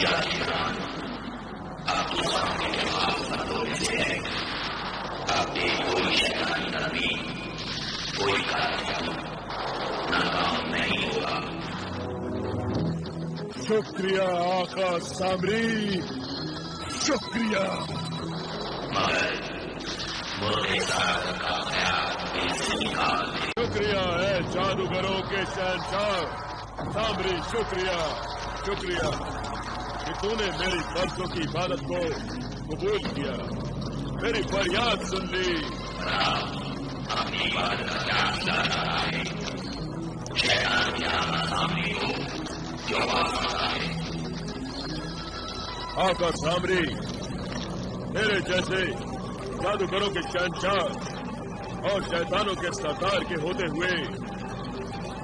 या ईरान, आप तो सामने के हाथ से है। आपने कोई शैतानी नबी, कोई कार्य नाकाम नहीं होगा। शुक्रिया आका सामरी, शुक्रिया। मगर मुर्गे सागर का ख्याल इनसे निकाल दे। शुक्रिया है जादूगरों के शहंशाह सामरी, शुक्रिया शुक्रिया कि तूने मेरी फर्जों की इबादत को कबूल किया, मेरी फरियाद सुन ली। अपनी इबादत का क्या किया जा रहा है? शैतान के आना सामने हो क्यों आता है? आका सामरी, मेरे जैसे जादूगरों के शहंशाह और शैतानों के सरदार के होते हुए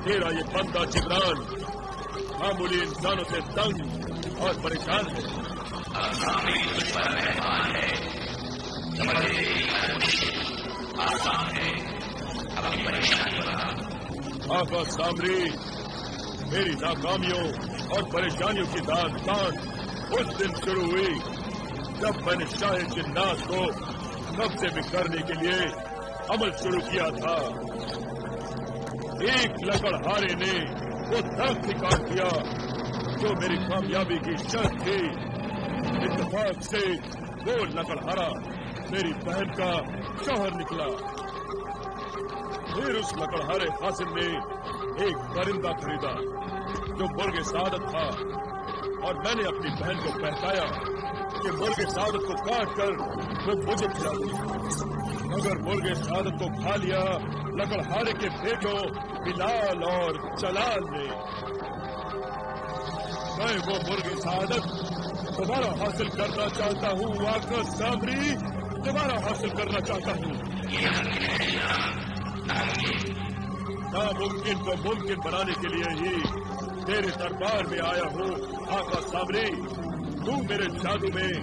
तेरा ये बंदा जिब्रान मामूली इंसानों से तंग और परेशान है। आसान है, अपनी परेशानी बता। आका सामरी, मेरी नाकामियों और परेशानियों की दास्तान उस दिन शुरू हुई जब मैंने शाह जिन्नात को कब्जे में करने के लिए अमल शुरू किया था। एक लकड़हारे ने वो दरख्त काट दिया जो मेरी कामयाबी की शर्त थी। इत्तेफाक से वो लकड़हारा मेरी बहन का शौहर निकला। फिर उस लकड़हारे हासिल ने एक परिंदा खरीदा जो मुर्गे सादत था, और मैंने अपनी बहन को बहकाया कि मुर्गे सादत को काट कर वो मुझे खिला दे। मगर मुर्गे सादत को खा लिया लकड़हारे के बेटों बिलाल और जलाल ने। मैं वो मुर्गे सादत दोबारा हासिल करना चाहता हूँ आका सामरी, दोबारा हासिल करना चाहता हूँ। नामुमकिन को मुमकिन बनाने के लिए ही तेरे दरबार में आया हूँ आका सामरी। तू मेरे जादू में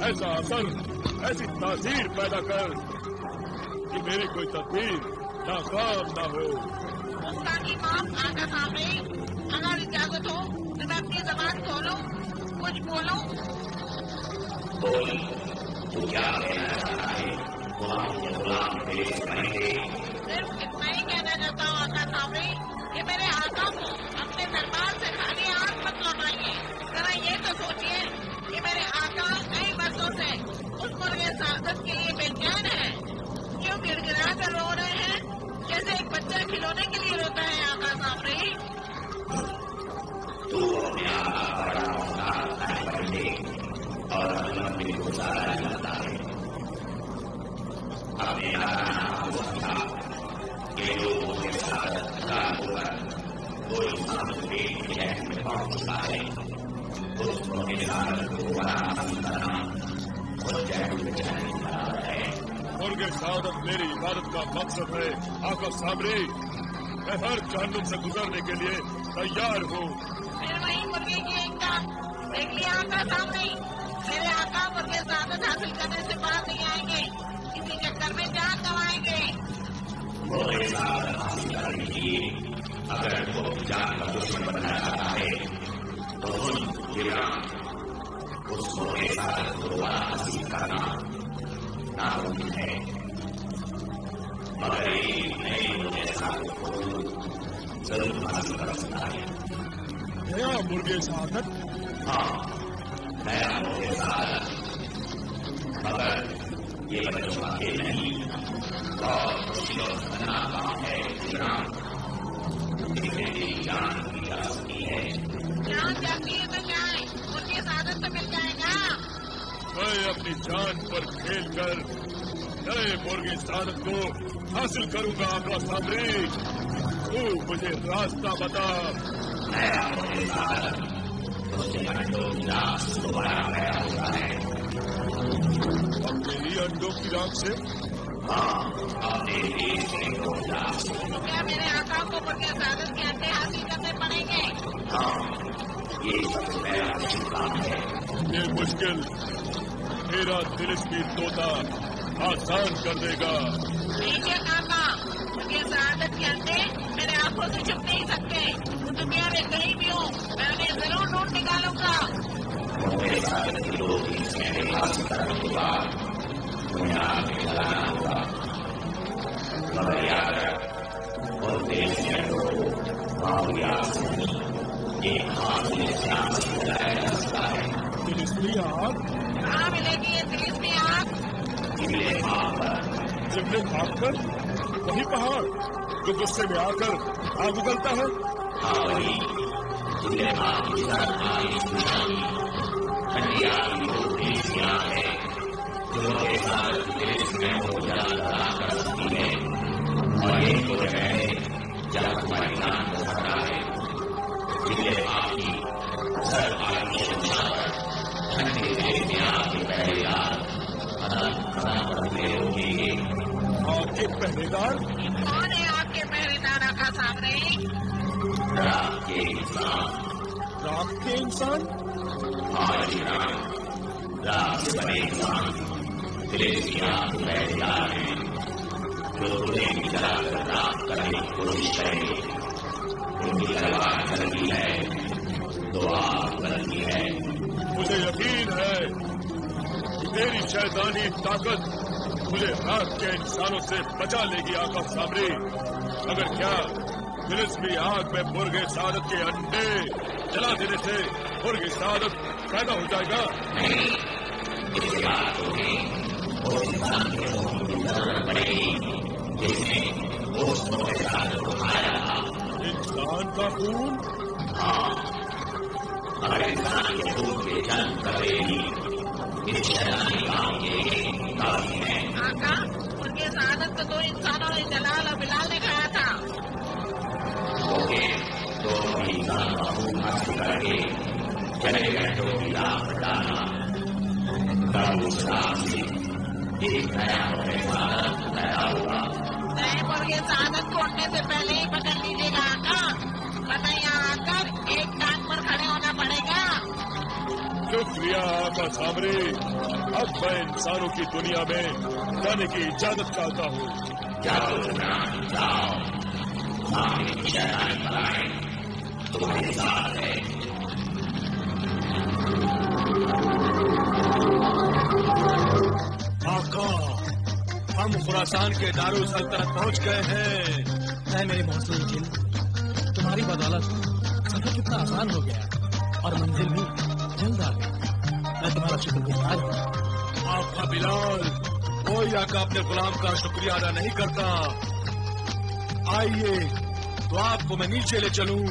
ऐसा असर, ऐसी तासीर पैदा कर कि मेरी कोई तदबीर नाकाम ना हो। गुस्ताखी माफ आका सामरी, अगर इजाजत हो तो मैं अपनी जबान खोलूं, कुछ बोलूं? बोल, तू क्या कहना चाहता है? गुलाम पेश करेंगे। सिर्फ इतना ही कहना चाहता हूँ आका सामरी कि मेरे आका को अपने दरबार से खाली हाथ मत लौटाइए। जरा ये तो सोचिए कि मेरे आका कई वर्षों से उस मुर्गे सादत के लिए बेचैन है। क्यों गिड़गिड़ा कर रो रहे हैं जैसे एक बच्चा खिलौने के लिए रोता है आका सामरी? तू अपने आप बड़ा और लंबी गुजारा जाता है। अपने ये लोगों के साथ होकर कोई इंसान में पहुंचता है, उसके साथ मुर्गे सादत मेरी इबादत का मकसद है आका सामरी। मैं हर जहन्नुम से गुजरने के लिए तैयार हूँ। फिर वही मुर्गे की एकता देख लिया आका सामरी। मेरे आका मुर्गे सादत हासिल करने से बाहर नहीं आएंगे, इसी चक्कर में जान गंवाएंगे। मुर्गे सादत हासिल करने के लिए अगर वो जान का दुश्मन बनना चाहता है तो उस मुर्गे सादत को दोबारा हासिल करना नामुमकिन है। मगर एक नए मुर्गे सादत को जरूर हासिल कर सकता है। नया मुर्गे सादत? हाँ, नया मुर्गे सादत, मगर ये बच्चों का खेल नहीं और मुश्किलों से बना काम है। इसमें जान की जा सकती है। जान जाती है तो जाए, मुर्गे सादत तो मिल जाएगा। मैं अपनी जान पर खेल कर नए मुर्गे सादत को हासिल करूंगा आका सामरी। तू मुझे रास्ता बता। नया मुर्गे सादत उसके अंडों की राख दोबारा पैदा होता है। अपने ही अंडों की राख से? हाँ, अपने ही अंडों की राख से। क्या मेरे आका को मुर्गे सादत के अंडे हासिल करने पड़ेंगे? हाँ, ये सबसे पहला मुश्किल काम है। ये मुश्किल मेरा दिलचस्पी तोता आसान कर देगा। ठीक है काका, मुर्गे सादत के अंडे मेरे आंखों से छुप नहीं सकते। दुनिया में कहीं भी हो मैं उन्हें जरूर ढूंढ निकालूंगा। मेरे साथ के 2-3 घंटे हासिल करने के बाद उन्हें आग में जलाना होगा। मगर याद रख, और देश के लोगों मामूली आग से नहीं, एक मामूली से आग से जलाया जा सकता है। तिलिस्मी आग? कहाँ मिलेगी ये तिलिस्मी आग? जिले खाक पर? वही पहाड़ जो गुस्से में आकर आग उगलता है? हाँ वही। जिले खाक की तरफ आई ठंडी आग की वो तेजी आग है जो के साथ देश में हो जला कर सकती है। और एक तो है जब तुम्हारी जान को खतरा है। जिले खाक की सर आग की शिक्षा पर ठंडी देश में आग के पहरेदार आपके पहरेदार? कौन है आपके पहरेदार आका सामने? रात के इंसान। रात के इंसान? हाँ जी राम, रात से बने इंसान दिलेश की आग पहरेदार हैं जो तुम्हें भी जलाकर रात करने की कोशिश करेंगे। उनकी तलवार चलती है तो आग बनती है। मुझे यकीन है तेरी शैतानी ताकत मुझे रात के इंसानों से बचा लेगी आका सामरी। अगर क्या तिलिस्मी आग में मुर्गे सादत के अंडे जला देने से मुर्गी सादत पैदा हो जाएगा? नहीं, इसके बाद तुम्हें उस इंसान के खून की जरूरत पड़ेगी जिसने उस मुर्गे सादत को खाया था। इंसान का खून? हाँ, अगर इंसान के खून के जन्म करेगी इस शैतानी काम के काफी है। आका, मुर्गे सादत तो 2 इंसानों ने जलाल और बिलाल ने खाया था। ओके, तो अभी इंसान का खून हासिल करके चले घंटों की राह पर डालना। तब उस राह से एक नया मुर्गे सादत पैदा होगा। नए मुर्गे सादत को उड़ने से पहले ही पकड़ लीजिएगा आका, वरना यहाँ आकर एक टांग पर खड़े होना पड़ेगा। शुक्रिया आका सामरी। अब मैं इंसानों की दुनिया में जाने की इजाजत चाहता हूँ। जाओ जनाब, जाओ। सामने की शैतानी बनाए तुम्हारे साथ है। आका, हम खुरासान के दारुल सल्तनत पहुँच गए हैं। है मेरे मौसूल जिन, तुम्हारी बदौलत सफर कितना आसान हो गया और मंजिल भी जल्द आ गई। मैं तुम्हारा शुक्रगुजार हूँ। आपका बिलाल, कोई आका अपने गुलाम का शुक्रिया अदा नहीं करता। आइए तो आपको मैं नीचे ले चलूं।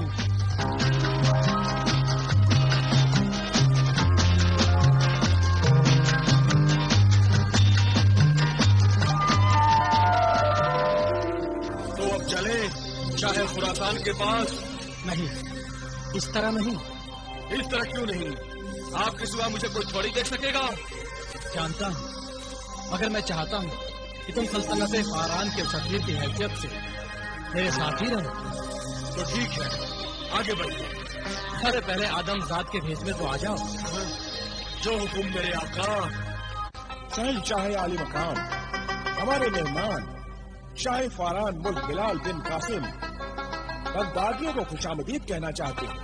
तो अब चले चाहे खुरासान के पास? नहीं, इस तरह नहीं। इस तरह क्यों नहीं? आपके सिवा मुझे कोई थोड़ी देख सकेगा। जानता हूँ, मगर मैं चाहता हूँ कि तुम सल्तनत फारान के सफीर की हैसियत से मेरे साथ ही रहो। तो ठीक है, आगे बढ़िए। अरे पहले आदम जात के भेष में तो आ जाओ। जो हुक्म मेरे आका। चाहे आली मकाम, हमारे मेहमान शाह फारान मुल्क बिलाल बिन कासिम बगदादियों को खुशामदीद कहना चाहते हैं।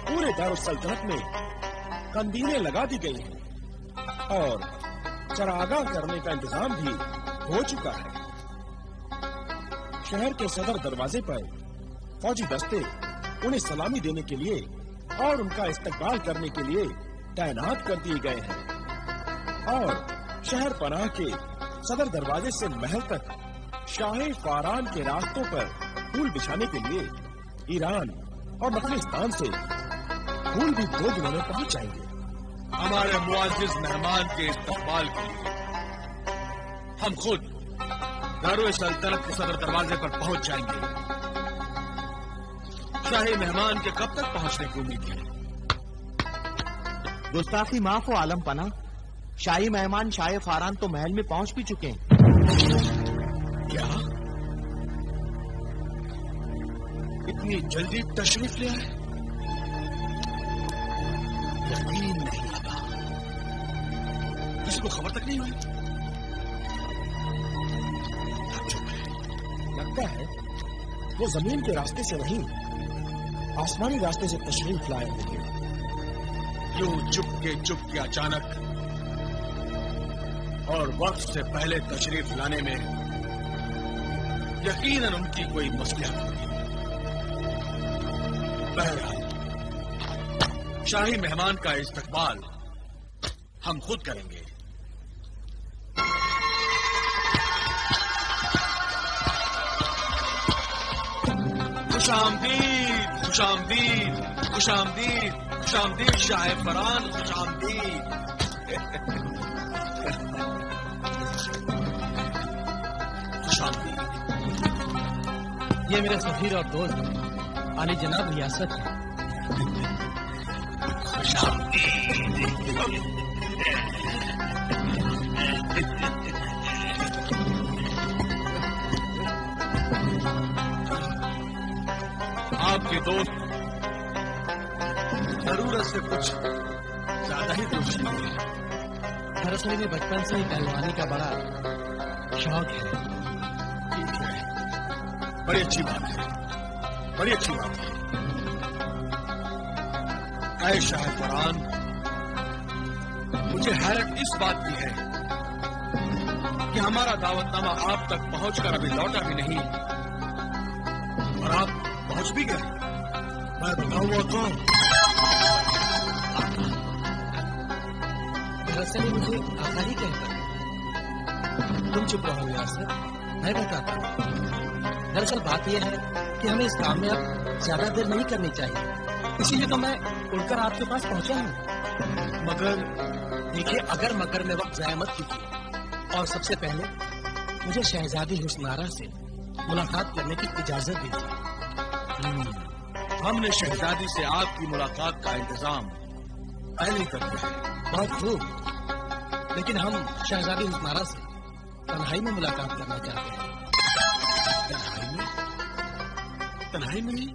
पूरे दारुल सल्तनत में कंदीलें लगा दी गई हैं और चरागाह करने का इंतजाम भी हो चुका है। शहर के सदर दरवाजे पर फौजी दस्ते उन्हें सलामी देने के लिए और उनका इस्तकबाल करने के लिए तैनात कर दिए गए हैं। और शहर पनाह के सदर दरवाजे से महल तक शाह फारान के रास्तों पर फूल बिछाने के लिए ईरान और अफगानिस्तान से फूल भी 2 दिनों में पहुंच जाएंगे। हमारे मुआजिज मेहमान के इस्तकबाल के लिए हम खुद दारुल सल्तनत के सदर दरवाजे पर पहुंच जाएंगे। शाही मेहमान के कब तक पहुंचने की उम्मीद है? गुस्ताखी माफ हो आलम पना, शाही मेहमान शाह फारान तो महल में पहुंच भी चुके हैं। क्या इतनी जल्दी तशरीफ ले आए? यकीन नहीं आता, किसी को खबर तक नहीं हुई। लगता है वो जमीन के रास्ते से नहीं, आसमानी रास्ते से तशरीफ लाए होंगे। यूं चुपके अचानक और वक्त से पहले तशरीफ लाने में यकीनन उनकी कोई मसलहत होगी। बहरहाल शाही मेहमान का इस्तकबाल हम खुद करेंगे। खुशामदीद, खुशामदीद, खुशामदीद, खुशामदीद शाह फरान, खुशामदीद। खुशामदीद। ये मेरे सफीर और दोस्त आली जनाब रियासत है। आपके दोस्त जरूरत से कुछ ज्यादा ही जोशीले हैं। दरअसल में बचपन से ही पहलवानी का बड़ा शौक है। ठीक है, बड़ी अच्छी बात है, बड़ी अच्छी बात है। ऐ शाह फरान, मुझे हैरत इस बात की है कि हमारा दावतनामा आप तक पहुंचकर अभी लौटा भी नहीं और आप पहुंच भी गए। मैं बताऊं वो कौन? दरअसल मुझे आका ही कहता है। तुम चुप रहो रियासत, मैं बताता हूँ। दरअसल बात यह है कि हमें इस काम में अब ज्यादा देर नहीं करनी चाहिए, इसीलिए तो मैं उड़कर आपके पास पहुंचा हूँ। मगर देखिए, अगर मगर में वक्त जाया मत कीजिए और सबसे पहले मुझे शहजादी हुस्नारा से मुलाकात करने की इजाजत दीजिए। हमने शहजादी से आपकी मुलाकात का इंतजाम पहले ही कर दिया है। बहुत खूब, लेकिन हम शहजादी हुस्नारा से तन्हाई में मुलाकात करना चाहते हैं। तन्हाई में? तन्हाई में ही?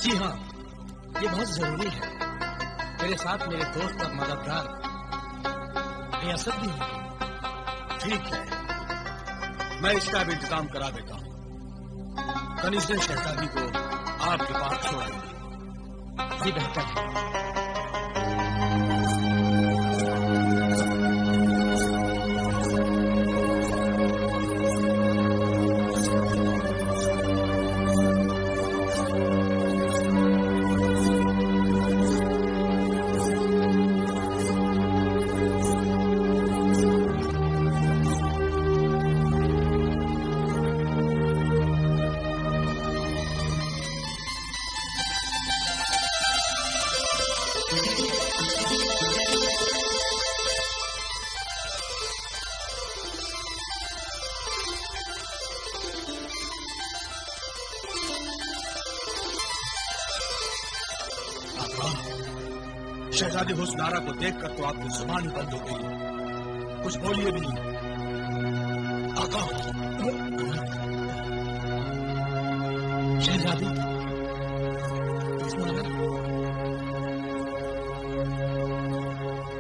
जी हाँ, ये बहुत जरूरी है। मेरे साथ मेरे दोस्त और मददगार रियासत भी है। ठीक है, मैं इसका भी इंतजाम करा देता हूँ। कनीज़ ने शहजादी को आपके पास छोड़ेंगे। जी बेहतर है। शहजादी हुस्नारा को देखकर तो आपकी जुबान ही बंद हो गई। कुछ बोलिए भी। आका, शहजादी हुस्नारा,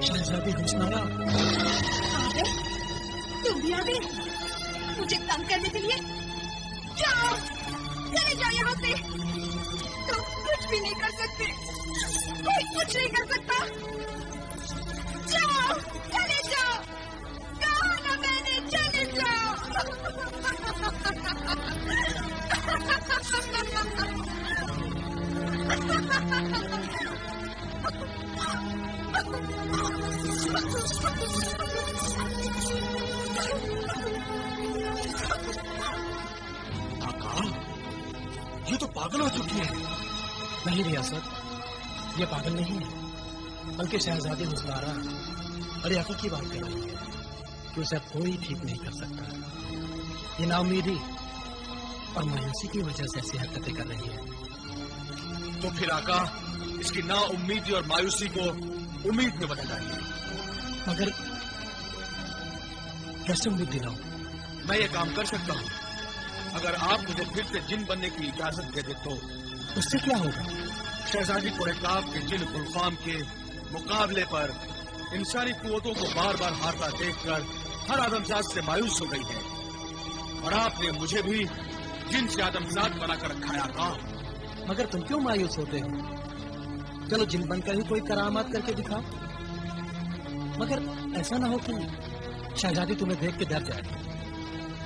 शहजादी हुस्नारा। तुम भी आ गए मुझे तंग करने के लिए? जाओ, चले जाओ यहाँ से। तुम कुछ भी नहीं कर सकते, कोई कुछ नहीं कर सकता। जाओ, चले जाओ, कहा ना मैंने, चले जाओ। आका, ये तो पागल हो चुकी है। नहीं रियासत, ये पागल नहीं है, बल्कि शहजादी हुस्नारा बड़ी अकल की बात कर रही है कि उसे अब कोई ठीक नहीं कर सकता। ये नाउमीदी और मायूसी की वजह से ऐसी हरकतें कर रही है। तो फिर आका, इसकी नाउम्मीदी और मायूसी को उम्मीद में बदल डालिए। मगर कैसे उम्मीद दिलाऊं? मैं ये काम कर सकता हूँ अगर आप मुझे फिर से जिन बनने की इजाजत दे दे तो। उससे क्या होगा? शहजादी कुरैकाब के जिन गुलफाम के मुकाबले पर इंसानी कुव्वतों को बार बार हारता देखकर हर आदमजात से मायूस हो गई है, और आपने मुझे भी जिन से आदमजात बनाकर रखा है आका। मगर तुम क्यों मायूस होते हो? चलो जिन बनकर ही कोई करामात करके दिखाओ, मगर ऐसा ना हो कि शहजादी तुम्हें देख के डर जाए,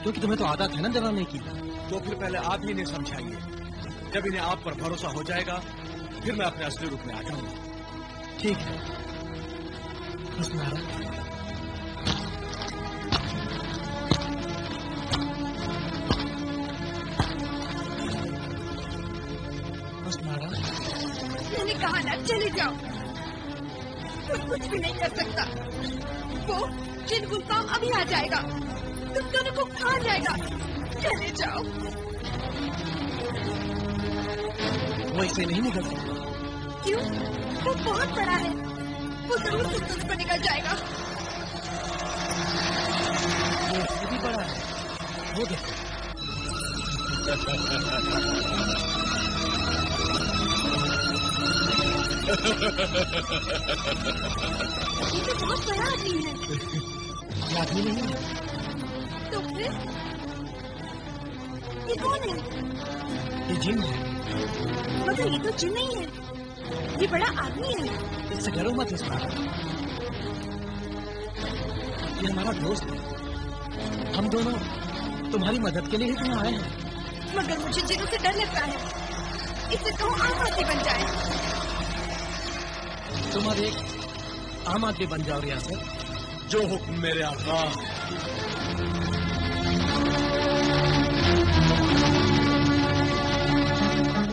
क्योंकि तुम्हें तो आदत है ना डराने की। तो फिर पहले आप ही इन्हें समझाइए। जब इन्हें आप पर भरोसा हो जाएगा फिर मैं अपने असली रूप में आ जाऊंगा। ठीक है हुस्नारा। हुस्नारा, मैंने कहा ना चले जाओ। कोई कुछ भी नहीं कर सकता। वो जिन गुलफाम अभी आ जाएगा, तुम दोनों को खा जाएगा। चले जाओ। वो इसे नहीं निकल सकता। क्यों? वो बहुत बड़ा है, वो जरूर तुम दोनों को निकल जाएगा। वो इससे भी बड़ा है, वो देखो। ये तो बहुत बड़ा आदमी है। ये आदमी नहीं है। तो फिर ये कौन है? ये जिन है। मगर ये तो जिन नहीं है, ये बड़ा आदमी है। इससे डरो मत हुस्नारा, ये हमारा दोस्त है। हम दोनों तुम्हारी मदद के लिए ही तो आए हैं। मगर मुझे जिनों से डर लगता है। इससे कहो आम आदमी बन जाए। तुम अब एक आम आदमी बन जाओ रियासत। जो हुक्म मेरे आका।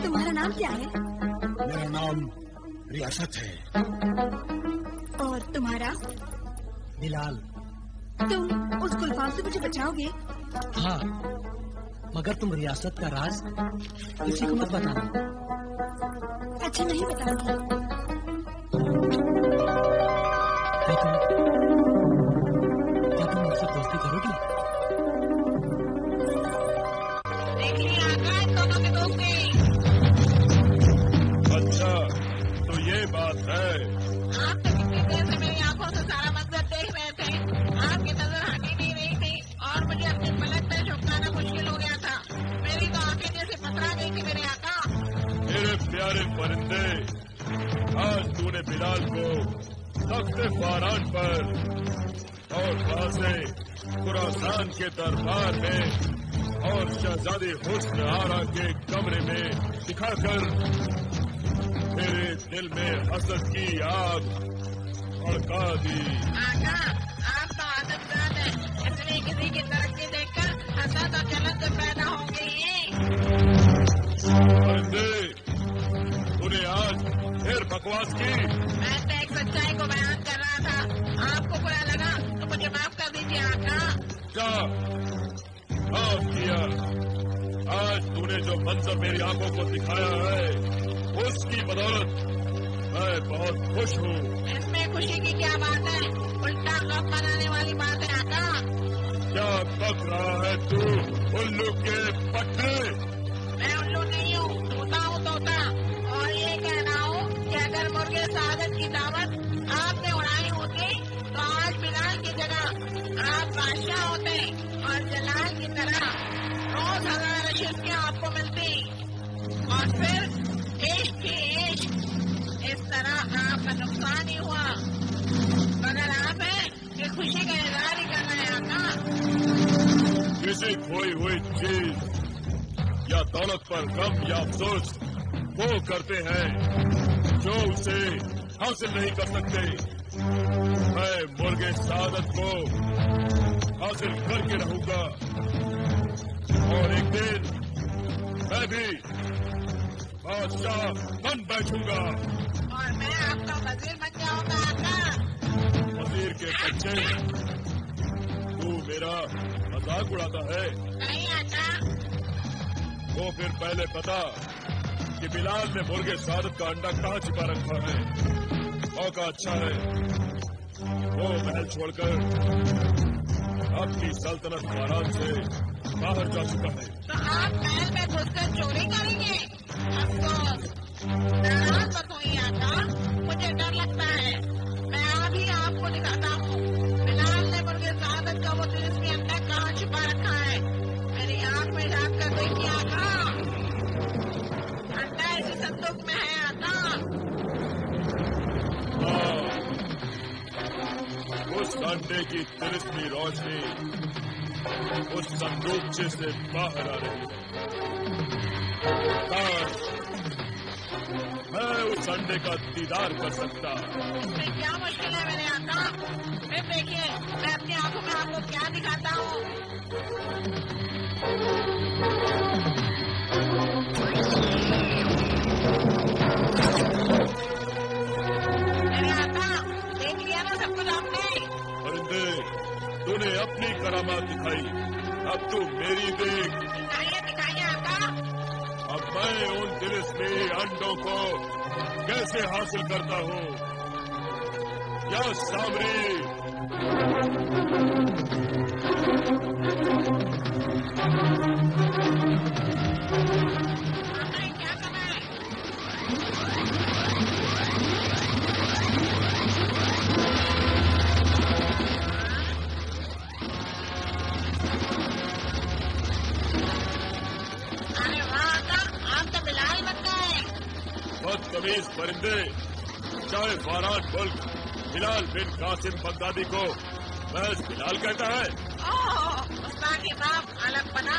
तुम्हारा नाम क्या है? मेरा नाम रियासत है। और तुम्हारा? बिलाल। तुम उस गुलफाम से मुझे बचाओगे? हाँ, मगर तुम रियासत का राज किसी को मत बताना। अच्छा नहीं बताऊंगी। क्या तुम मुझसे दोस्ती करोगी? देखिए आका, इन दोनों की दोस्ती। अच्छा, तो ये बात है। आप तो कितनी देर से मेरी आंखों से सारा मंजर देख रहे थे। आपकी नजर हटी नहीं रही थी और मुझे अपनी पलक पे झुकाना मुश्किल हो गया था। मेरी तो आंखें जैसे पथरा गई थी मेरे आका। मेरे प्यारे परिंदे, आज तूने बिलाल को तख्ते फारान पर और वहां से खुरासान के दरबार में और शहजादी हुस्न आरा के कमरे में दिखाकर मेरे दिल में हसद की आग भड़का दी। आका, आप तो आदतदार हैं, इसलिए किसी की तरक्की देखकर हसद और जलन तो पैदा होंगे ही। परिंदे, तूने आज फिर बकवास की। मैं तो एक सच्चाई को बयान कर रहा था। आपको बुरा लगा तो मुझे माफ कर दीजिए आका। क्या माफ किया? आज तूने जो मंजर मेरी आंखों को दिखाया है उसकी बदौलत मैं बहुत खुश हूँ। इसमें खुशी की क्या बात है? उल्टा गम बनाने वाली बात है आका। क्या बक रहा है तू उल्लू के पट्टे? मैं उल्लू नहीं हूँ, तोता हूँ तोता। और ये कह रहा हूँ कि अगर मुर्गे सादत की दावत आपने उड़ाई होती तो आज बिलाल की जगह आप बादशाह होते और जलाल की तरह रोज 1000 अशिष्टियाँ आपको मिलती। और फिर इश्क ही इश्क, इस तरह आपका नुकसान ही हुआ। मगर आप है कि खुशी का इजहार ही कर रहे हैं आका। किसी खोई हुई चीज या दौलत पर गम या अफसोस वो करते हैं जो उसे हासिल नहीं कर सकते। मैं मुर्गे सादत को हासिल करके रहूंगा और एक दिन मैं भी बादशाह बन बैठूंगा। और मैं आपका वजीर बन जाऊंगा आका। वजीर के बच्चे, तू मेरा मजाक उड़ाता है? नहीं आका। तो फिर पहले बता कि बिलाल ने मुर्गे सादत का अंडा कहाँ छिपा रखा है। मौका अच्छा है, वो महल छोड़कर अपनी सल्तनत फारान से बाहर जा चुका है। तो आप महल में घुसकर चोरी करेंगे? अफसोस, नाराज मत होइए आका, मुझे डर लगता है। मैं अभी आपको दिखाता हूँ बिलाल ने मुर्गे सादत का वो तिलिस्मी अंडा कहाँ छिपा रखा है। मेरी आंख में झाँक कर देखिए आका, अंडा इसी संदूक में है आका। उस अंडे की तिरछी रोशनी उस संदूकचे से बाहर आ रही है। काश मैं उस अंडे का दीदार कर सकता। इसमें क्या मुश्किल है मेरे आका? फिर देखिए मैं अपनी आंखों में आपको क्या दिखाता हूँ। मेरे आका देख लिया ना सब कुछ आपने? परिंदे, तूने अपनी करामात दिखाई, अब तू मेरी देख। दिखाइए दिखाइए आका। अब मैं उन तिलिस्मी अंडों को कैसे हासिल करता हूँ। या सामरी, आका ये क्या कर रहा है? अरे वाह आका, आप तो बिलाल बन गए। बदतमीज परिंदे, चाहे फरहान मुल्क बिलाल बिन कासिम बगदादी को महज बिलाल कहता है। ओह, उस्ताद की बाप अलग बना।